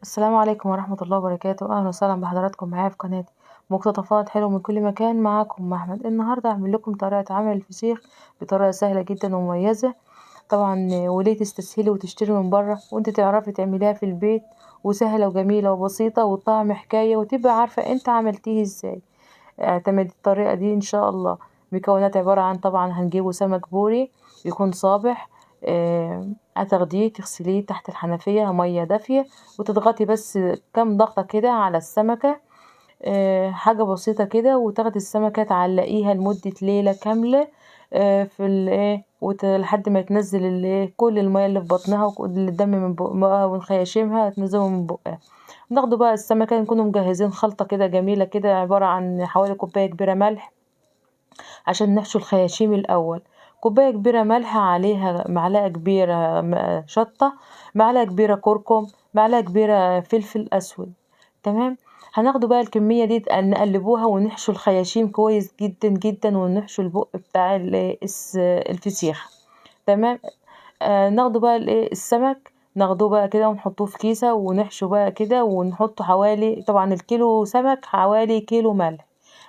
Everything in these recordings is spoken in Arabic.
السلام عليكم ورحمة الله وبركاته. أهلا وسهلا بحضراتكم معايا في قناتي مقتطفات حلوة من كل مكان. معاكم أم أحمد. النهاردة هعمل لكم طريقة عمل الفسيخ بطريقة سهلة جدا ومميزة طبعا، وليه تستسهلي وتشتري من بره وانت تعرفي تعمليها في البيت، وسهلة وجميلة وبسيطة والطعم حكاية، وتبقى عارفة انت عملتيه ازاي. اعتمدي الطريقة دي ان شاء الله. مكونات عبارة عن طبعا هنجيبه سمك بوري يكون صابح. هتاخديه تغسليه تحت الحنفية مية دافية، وتضغطي بس كام ضغطة كده على السمكة. حاجة بسيطة كده، وتاخدي السمكة تعلقيها لمدة ليلة كاملة في الايه لحد ما تنزل كل المية اللي في بطنها وكل الدم من بقها ونخيشمها تنزله من بقها. ناخده بقى السمكة، نكونوا مجهزين خلطة كده جميلة كده عبارة عن حوالي كوباية كبيرة ملح عشان نحشو الخياشيم الأول. كوباية كبيرة ملح، عليها معلقة كبيرة شطة، معلقة كبيرة كركم، معلقة كبيرة فلفل أسود. تمام. هناخده بقى الكمية دي نقلبوها ونحشو الخياشيم كويس جدا جدا، ونحشو البق بتاع الفسيخ. تمام. ناخده بقى السمك، ناخده بقى كده ونحطوه في كيسة ونحشو بقى كده، ونحطه حوالي طبعا الكيلو سمك حوالي كيلو ملح،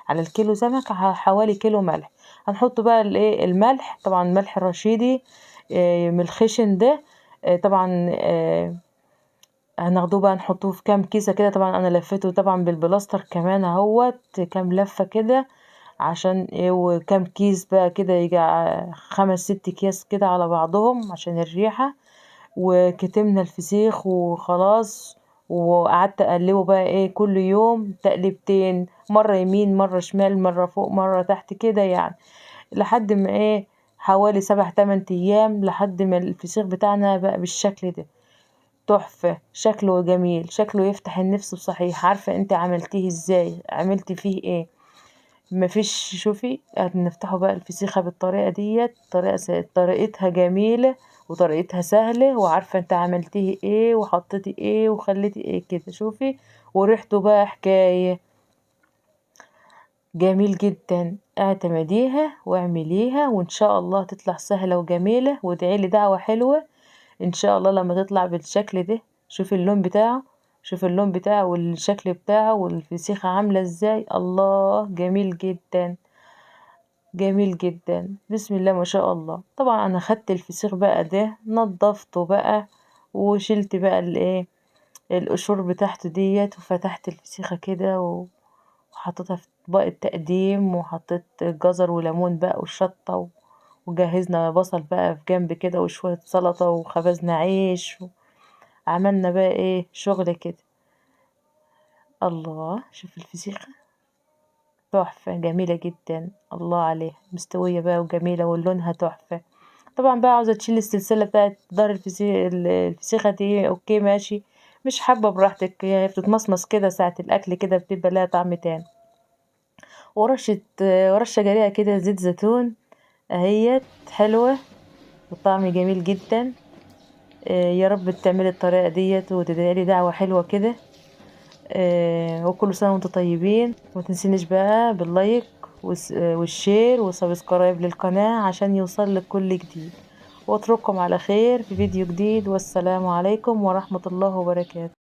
على الكيلو سمك حوالي كيلو ملح. هنحط بقى الملح، طبعا ملح رشيدي من الخشن ده. طبعا هناخدوه بقى نحطوه في كام كيسة كده. طبعا انا لفيته طبعا بالبلاستر كمان اهوت كام لفة كده عشان ايه، وكام كيس بقى كده يجي 5 6 اكياس كده على بعضهم عشان الريحة. وكتمنا الفسيخ وخلاص، وقعدت اقلبه بقى ايه كل يوم تقليبتين، مرة يمين مرة شمال مرة فوق مرة تحت كده يعني، لحد ما ايه حوالي 7 8 ايام لحد ما الفسيخ بتاعنا بقى بالشكل ده. تحفة، شكله جميل، شكله يفتح النفس بصحيح. عارفة انت عملتيه ازاي، عملتي فيه ايه؟ مفيش. شوفي هنفتحه بقى الفسيخة بالطريقة ديت، طريقتها جميلة وطريقتها سهلة، وعارفة انت عملتيه ايه وحطيتي ايه وخليتي ايه كده. شوفي وريحته بقى حكاية، جميل جدا. اعتمديها واعمليها وان شاء الله تطلع سهلة وجميلة، وادعيلي دعوة حلوة ان شاء الله لما تطلع بالشكل ده. شوفي اللون بتاعه، شوفي اللون بتاعه والشكل بتاعه والفسيخة عاملة ازاي. الله، جميل جدا، جميل جدا، بسم الله ما شاء الله. طبعا انا خدت الفسيخ بقى ده نضفته بقى، وشلت بقى القشور بتاعته ديت، وفتحت الفسيخة كده وحطيتها في طبق التقديم، وحطيت جزر وليمون بقى والشطة وجهزنا بصل بقى في جنب كده وشوية سلطة وخبزنا عيش، عملنا بقى ايه شغل كده. الله، شوف الفسيخة تحفة جميلة جدا، الله عليها مستوية بقى وجميلة ولونها تحفة. طبعا بقى عاوزة تشيل السلسلة بتاعت ظهر الفسيخة دي اوكي ماشي، مش حابة براحتك، هي بتتمصمص كده ساعة الأكل كده بتبقى لها طعم تاني. ورشة جريئة كده زيت زيتون اهيت حلوة والطعم جميل جدا. يا رب تعملي الطريقة ديت وتدعيلي دعوة حلوة كده. وكل سنة وانتم طيبين، ومتنسينيش بقى باللايك والشير وسبسكرايب للقناة عشان يوصل لك كل جديد. واترككم على خير في فيديو جديد، والسلام عليكم ورحمة الله وبركاته.